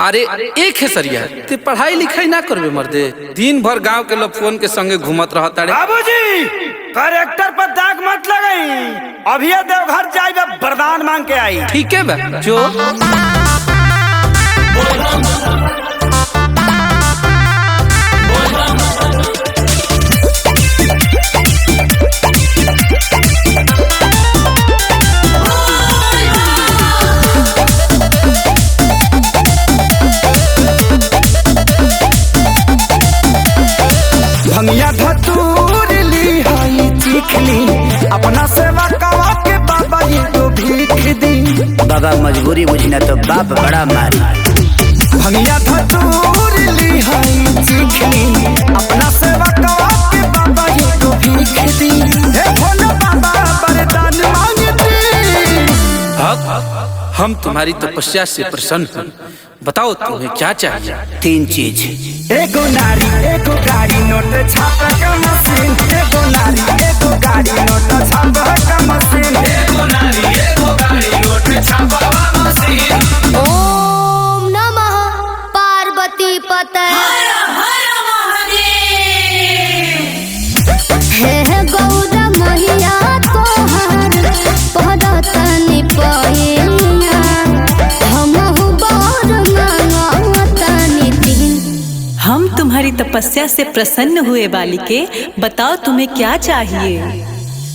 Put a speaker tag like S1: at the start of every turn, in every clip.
S1: अरे एक है सरिया ते पढ़ाई लिखाई ना करबे मर्दे, दिन भर गांव के लोग फोन के संगे घूमत रहता रे।
S2: बाबूजी करेक्टर पर दाग मत लगाई, अभी देवघर जाइबे वरदान मांग के आई।
S1: ठीक है बा जो
S2: भंगिया धतूर ली हाई चिखली, अपना सेवा कवा के बाबा ये तो भीख दी।
S3: बाबा मजबूरी बुझी ना तो बाप बड़ा मारी।
S2: भंगिया धतूर ली हाई चिखली, अपना सेवा कवा के बाबा ये तो भीख दी। हे भोला बाबा वरदान मांगते।
S1: हम तुम्हारी तपस्या से प्रसन्न हैं, बताओ तुम्हें क्या चाहिए।
S3: 3 चीज।
S2: एगो नारी एगो गाड़ी नोट छापे का मशीन, एगो नारी एगो गाड़ी नोट छापे का मशीन, एगो नारी एगो गाड़ी नोट छापे का मशीन।
S4: ओम नमः पार्वती पते हे गौरा मैया तोहर पदतनि पयिया, हमहु बर मांगतनि दिन।
S5: हम तुम्हारी तपस्या से प्रसन्न हुए बालिके, बताओ तुम्हें क्या चाहिए।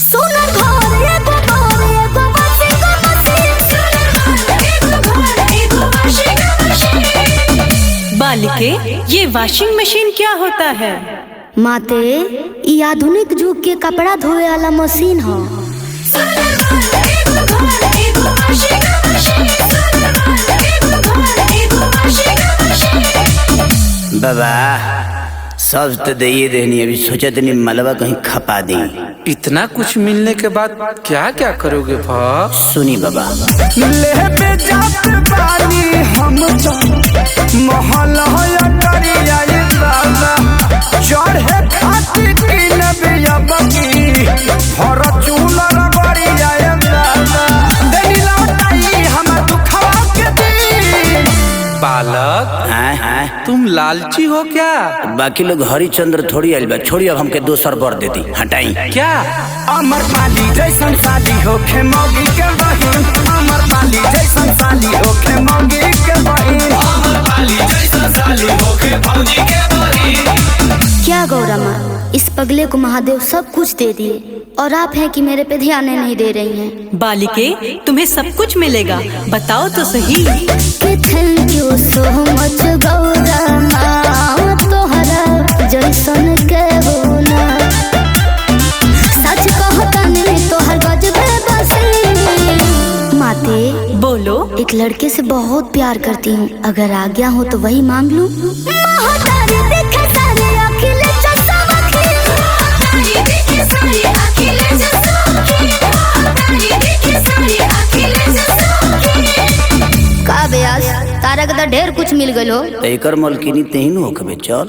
S4: सुन घर एगो घर एगो वाशिंग मशीन, सुन घर एगो घर एगो वाशिंग मशीन।
S5: बालिके ये वॉशिंग मशीन क्या होता है।
S4: माते ई आधुनिक युग के कपड़ा धोए वाला मशीन ह।
S3: बाबा सब तो दे देनी, अभी सोचा तनी मलबा कहीं खपा दी।
S1: इतना कुछ मिलने के बाद क्या क्या करोगे भाप।
S3: सुनी बाबा
S2: लेबे जात बानी हम तो महल होया करिया ये बाबा, चढ़े खातिर किनबे अबकी फॉर्च्यून रगड़िया ये बाबा। देनी लौटाई हम दुखवा के दी।
S1: बालक तुम लालची हो क्या।
S3: बाकी लोग हरिचंद्र थोड़ी आइल बा, छोड़ी अब हमके दोसर बर देती हटाई।
S1: क्या
S2: अमर पाली जैसन साली होखे मौगी के बहिन, अमर पाली जैसन साली होखे मौगी के बहिन, अमर पाली जैसन साली होखे मौगी के बहिन।
S4: क्या गौरा माँ, इस पगले को महादेव सब कुछ दे दिए और आप हैं कि मेरे पे ध्यान नहीं दे रही हैं।
S5: बालिके तुम्हें सब कुछ मिलेगा, बताओ तो सही।
S4: Thank you so much Gaura माँ, तोहरा जैसन के होना सच कहता नहीं तोहर गजबे बसी। माते
S5: बोलो।
S4: एक लड़के से बहुत प्यार करती हूँ, अगर आज्ञा हो तो वही मांग लूं। का बेयास तारा के ढेर कुछ मिल गलो।
S3: एकर मलकिनी तेही न होखबे चल।